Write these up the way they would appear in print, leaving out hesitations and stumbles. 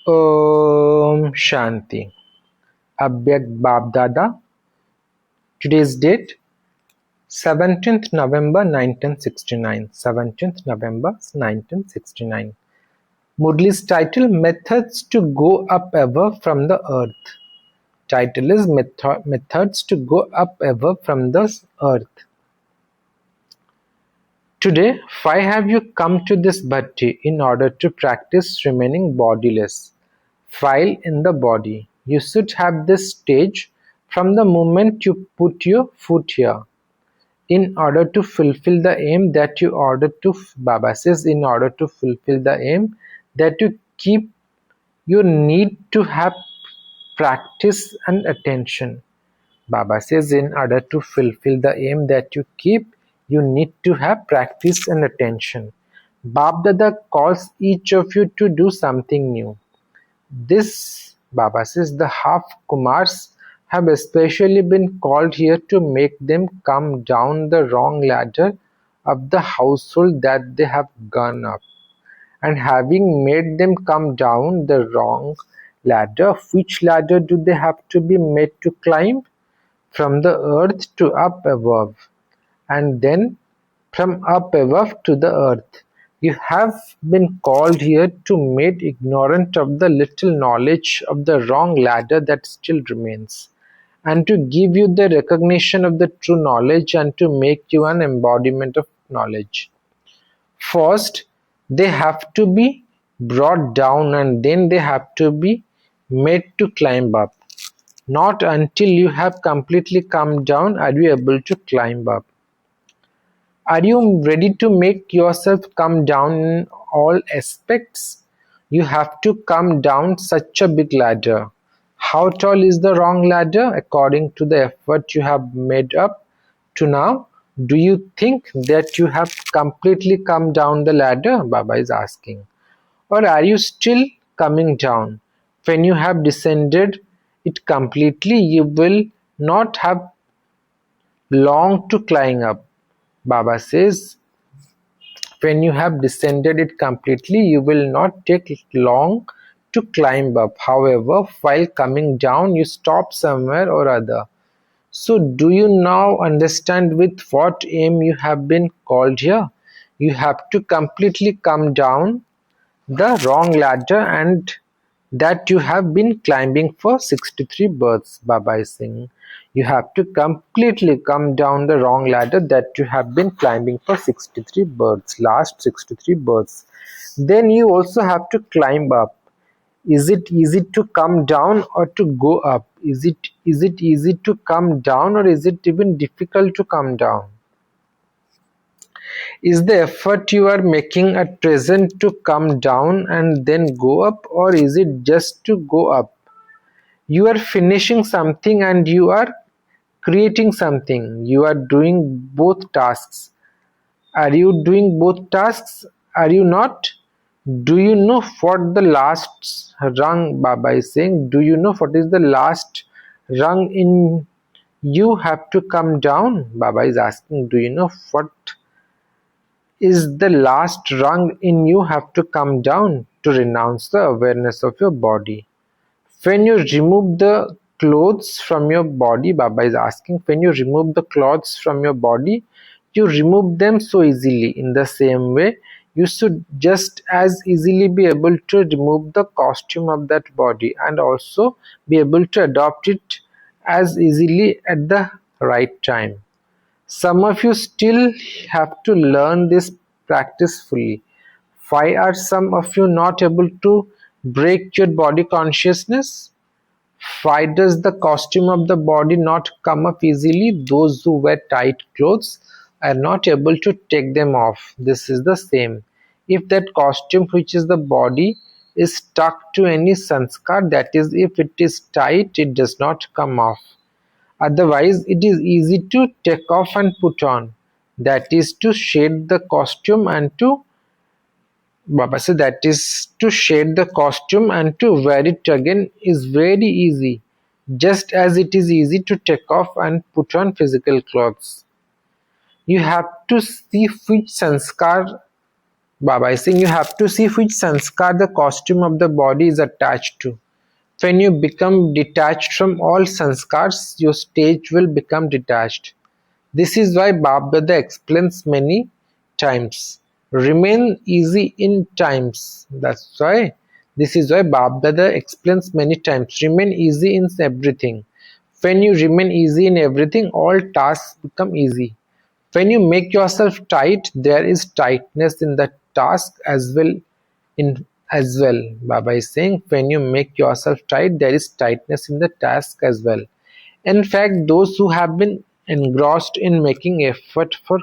Shanti. Avyakt BaapDada. Today's date 17th November 1969. 17th November 1969. Murli's title, Methods to Go Up Ever from the Earth. Title is Methods to Go Up Ever from the Earth. Today, why have you come to this bhatti in order to practice remaining bodiless, while in the body? You should have this stage from the moment you put your foot here. In order to fulfill the aim that you order to, Baba says, in order to fulfill the aim that you keep, you need to have practice and attention. Baba says, in order to fulfill the aim that you keep, you need to have practice and attention. BaapDada calls each of you to do something new. This, Baba says, the half Kumars have especially been called here to make them come down the wrong ladder of the household that they have gone up. And having made them come down the wrong ladder, which ladder do they have to be made to climb? From the earth to up above, and then from up above to the earth. You have been called here to made ignorant of the little knowledge of the wrong ladder that still remains, and to give you the recognition of the true knowledge, and to make you an embodiment of knowledge. First, they have to be brought down, and then they have to be made to climb up. Not until you have completely come down are you able to climb up. Are you ready to make yourself come down in all aspects? You have to come down such a big ladder. How tall is the wrong ladder according to the effort you have made up to now? Do you think that you have completely come down the ladder? Baba is asking. Or are you still coming down? When you have descended it completely, you will not have long to climb up. Baba says, when you have descended it completely, you will not take long to climb up. However, while coming down, you stop somewhere or other. So, do you now understand with what aim you have been called here? You have to completely come down the wrong ladder, and that you have been climbing for 63 births. Baba is saying, you have to completely come down the wrong ladder that you have been climbing for 63 births, last 63 births. Then you also have to climb up. Is it easy to come down or to go up? Is it easy to come down, or is it even difficult to come down? Is the effort you are making at present to come down and then go up, or is it just to go up? You are finishing something and you are creating something. You are doing both tasks. Are you doing both tasks? Are you not? Do you know what the last rung, Baba is saying? Do you know what is the last rung in you have to come down? Baba is asking, do you know what is the last rung in you have to come down? To renounce the awareness of your body. When you remove the clothes from your body, Baba is asking, when you remove the clothes from your body, you remove them so easily. In the same way, you should just as easily be able to remove the costume of that body, and also be able to adopt it as easily at the right time. Some of you still have to learn this practice fully. Why are some of you not able to break your body consciousness? Why does the costume of the body not come up easily? Those who wear tight clothes are not able to take them off. This is the same. If that costume, which is the body, is stuck to any sanskar, that is, if it is tight, it does not come off. Otherwise, it is easy to take off and put on. That is to shade the costume and to Baba said that is to shade the costume and to wear it again is very easy, just as it is easy to take off and put on physical clothes. You have to see which sanskar Baba is saying you have to see which sanskar the costume of the body is attached to. When you become detached from all sanskars, your stage will become detached. This is why BaapDada explains many times. Remain easy in times. That's why. This is why BaapDada explains many times. Remain easy in everything. When you remain easy in everything, all tasks become easy. When you make yourself tight, there is tightness in the task as well. Baba is saying when you make yourself tight, there is tightness in the task as well. In fact, those who have been engrossed in making effort for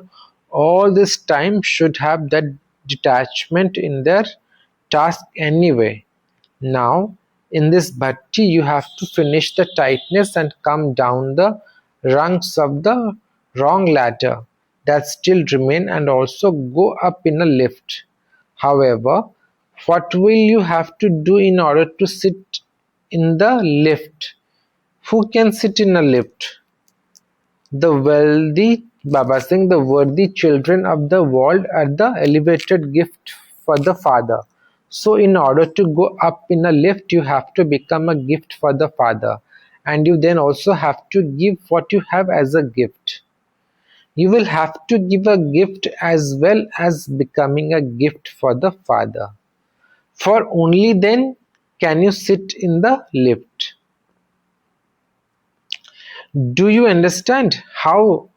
all this time should have that detachment in their task anyway. Now, in this bhatti, you have to finish the tightness and come down the rungs of the wrong ladder that still remain and also go up in a lift. However, what will you have to do in order to sit in the lift? Who can sit in a lift? The wealthy, Baba saying the worthy children of the world are the elevated gift for the Father. So in order to go up in a lift, you have to become a gift for the Father. And you then also have to give what you have as a gift. You will have to give a gift as well as becoming a gift for the Father. For only then can you sit in the lift. Do you understand how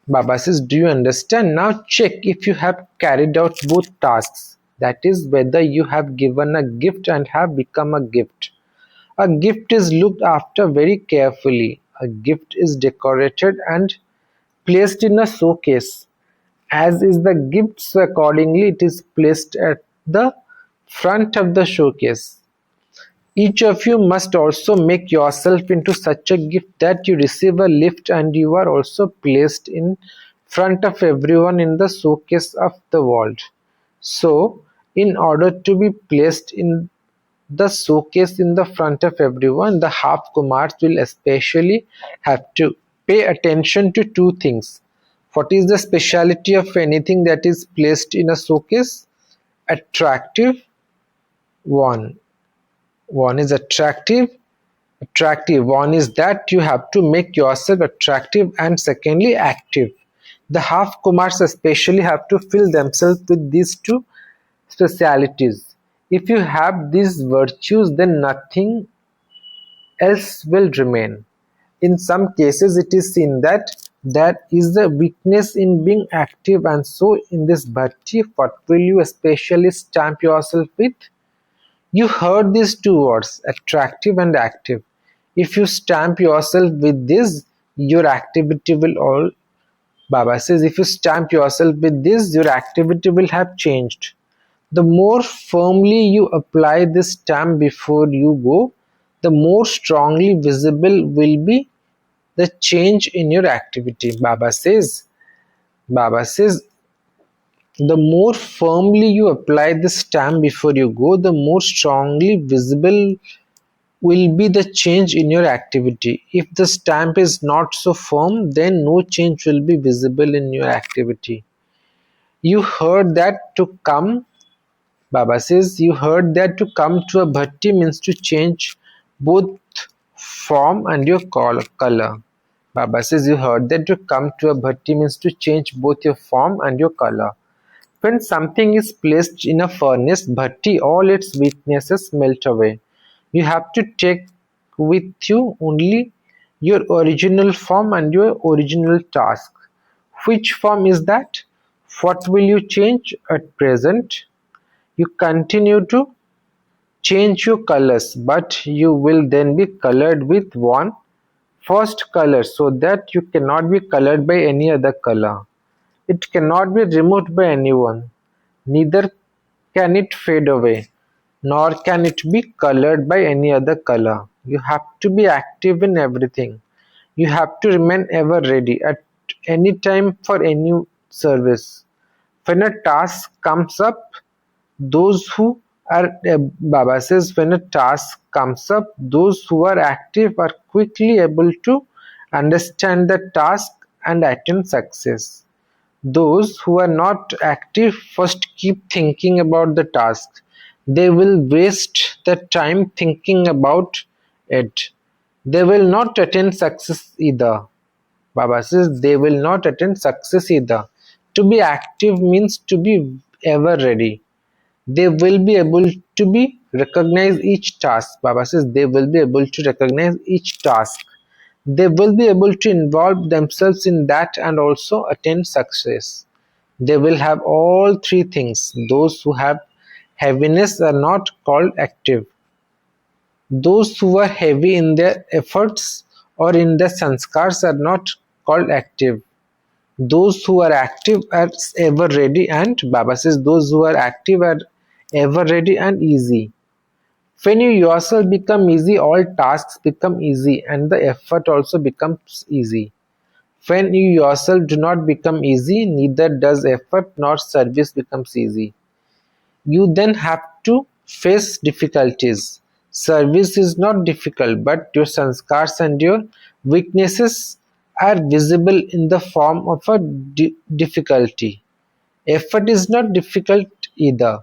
Baba says, do you understand? Now check if you have carried out both tasks. That is, whether you have given a gift and have become a gift. A gift is looked after very carefully. A gift is decorated and placed in a showcase. As is the gift, so accordingly it is placed at the front of the showcase. Each of you must also make yourself into such a gift that you receive a lift and you are also placed in front of everyone in the showcase of the world. So, in order to be placed in the showcase in the front of everyone, the half Kumars will especially have to pay attention to two things. What is the speciality of anything that is placed in a showcase? Attractive, one. One is attractive. One is that you have to make yourself attractive, and secondly active. The half Kumars especially have to fill themselves with these two specialities. If you have these virtues, then nothing else will remain. In some cases it is seen that there is a weakness in being active, and so in this bhatti, what will you especially stamp yourself with? You heard these two words, attractive and active. If you stamp yourself with this, your activity will all, Baba says, if you stamp yourself with this, your activity will have changed. The more firmly you apply this stamp before you go, the more strongly visible will be the change in your activity. Baba says, the more firmly you apply this stamp before you go, the more strongly visible will be the change in your activity. If the stamp is not so firm, then no change will be visible in your activity. You heard that to come, Baba says, you heard that to come to a bhatti means to change both form and your color. Baba says, you heard that to come to a bhatti means to change both your form and your color. When something is placed in a furnace bhatti, all its weaknesses melt away. You have to take with you only your original form and your original task. Which form is that? What will you change at present? You continue to change your colors, but you will then be colored with one first color, so that you cannot be colored by any other color. It cannot be removed by anyone. Neither can it fade away, nor can it be colored by any other color. You have to be active in everything. You have to remain ever ready at any time for any service. When a task comes up, those who are, Baba says, when a task comes up, those who are active are quickly able to understand the task and attain success. Those who are not active first keep thinking about the task. They will waste their time thinking about it. They will not attain success either. Baba says they will not attain success either. To be active means to be ever ready. They will be able to be recognize each task. Baba says they will be able to recognize each task. They will be able to involve themselves in that and also attain success. They will have all three things. Those who have heaviness are not called active. Those who are heavy in their efforts or in their sanskars are not called active. Those who are active are ever ready, and Baba says those who are active are ever ready and easy. When you yourself become easy, all tasks become easy and the effort also becomes easy. When you yourself do not become easy, neither does effort nor service becomes easy. You then have to face difficulties. Service is not difficult, but your sanskars and your weaknesses are visible in the form of a difficulty. Effort is not difficult either.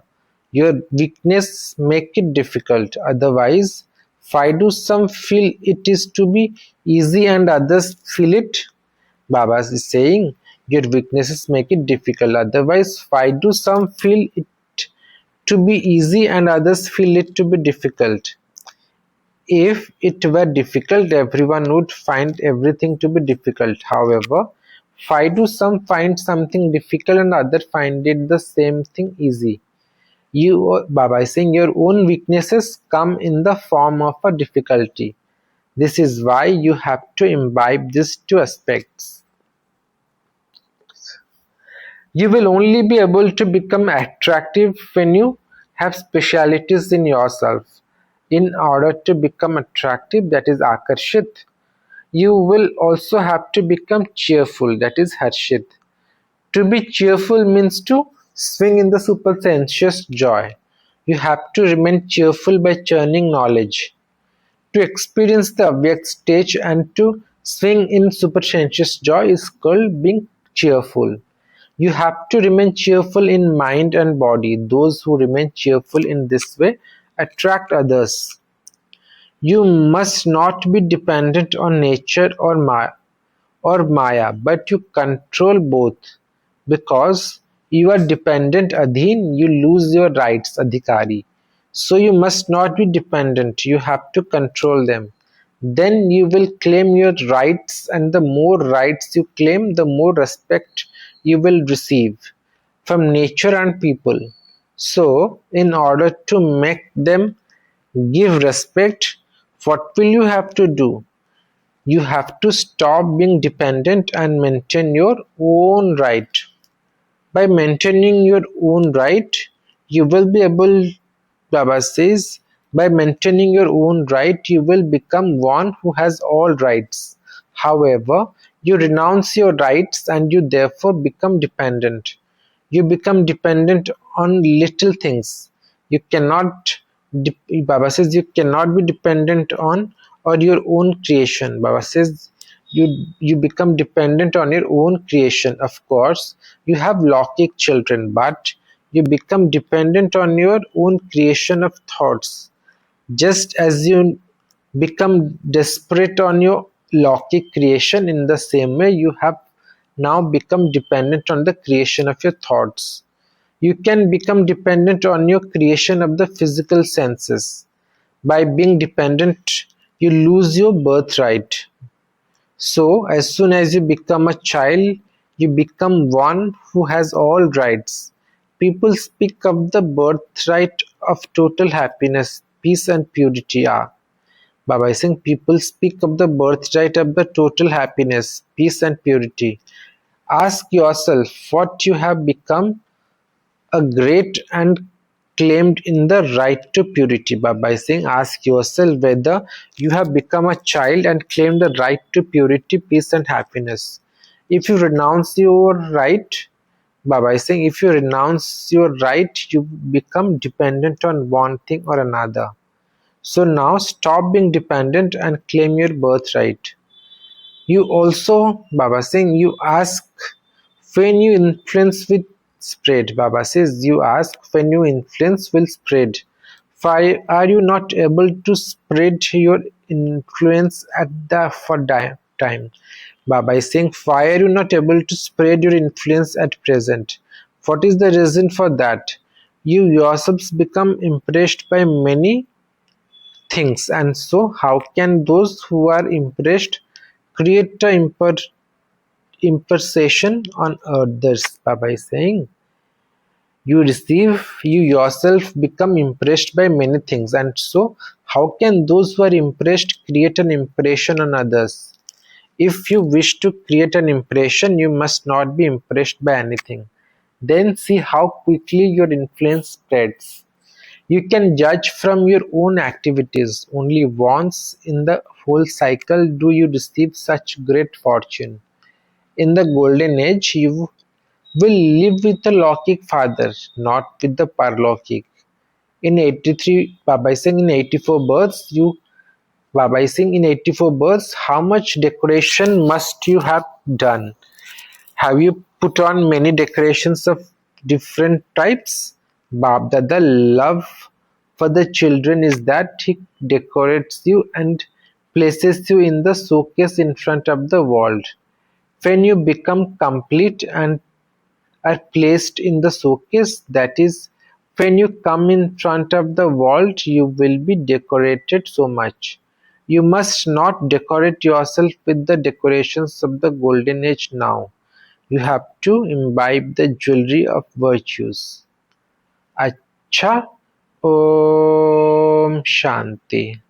Your weakness make it difficult. Otherwise, why do some feel it is to be easy and others feel it? Baba is saying your weaknesses make it difficult. Otherwise, why do some feel it to be easy and others feel it to be difficult? If it were difficult, everyone would find everything to be difficult. However, why do some find something difficult and others find it the same thing easy? Baba is saying your own weaknesses come in the form of a difficulty. This is why you have to imbibe these two aspects. You will only be able to become attractive when you have specialities in yourself. In order to become attractive, that is Akarshit, you will also have to become cheerful, that is Harshit. To be cheerful means to swing in the supersensuous joy. You have to remain cheerful by churning knowledge. To experience the Avyakt stage and to swing in supersensuous joy is called being cheerful. You have to remain cheerful in mind and body. Those who remain cheerful in this way attract others. You must not be dependent on nature or Maya, but you control both. Because you are dependent Adhin, you lose your rights Adhikari. So you must not be dependent, you have to control them. Then you will claim your rights, and the more rights you claim, the more respect you will receive from nature and people. So, in order to make them give respect, what will you have to do? You have to stop being dependent and maintain your own right. By maintaining your own right, you will be able, Baba says, by maintaining your own right, you will become one who has all rights. However, you renounce your rights and you therefore become dependent. You become dependent on little things. You cannot, Baba says, you cannot be dependent on or your own creation. Baba says, you become dependent on your own creation. Of course, you have Lokik children, but you become dependent on your own creation of thoughts. Just as you become desperate on your Lokik creation, in the same way you have now become dependent on the creation of your thoughts. You can become dependent on your creation of the physical senses. By being dependent, you lose your birthright. So, as soon as you become a child, you become one who has all rights. People speak of the birthright of total happiness, peace, and purity. Baba is saying people speak of the birthright of the total happiness, peace, and purity. Ask yourself what you have become a great and claimed in the right to purity. Baba is saying ask yourself whether you have become a child and claimed the right to purity, peace, and happiness. If you renounce your right, Baba is saying if you renounce your right, you become dependent on one thing or another. So now stop being dependent and claim your birthright. You also, Baba is saying, you ask When you influence will spread. Baba says, you ask, when you influence will spread. Why are you not able to spread your influence at the time? Baba is saying, why are you not able to spread your influence at present? What is the reason for that? You yourselves become impressed by many things, and so how can those who are impressed create a impression on others? Baba is saying, you yourself become impressed by many things, and so how can those who are impressed create an impression on others? If you wish to create an impression, you must not be impressed by anything. Then see how quickly your influence spreads. You can judge from your own activities. Only once in the whole cycle do you receive such great fortune. In the golden age, you will live with the Lokik father, not with the Parlokik. In 83, Baba is saying in 84 births, Baba is saying in 84 births, how much decoration must you have done? Have you put on many decorations of different types? BaapDada love for the children is that he decorates you and places you in the showcase in front of the world. When you become complete and are placed in the showcase, that is, when you come in front of the world, you will be decorated so much. You must not decorate yourself with the decorations of the golden age now. You have to imbibe the jewelry of virtues. Acha, Om Shanti.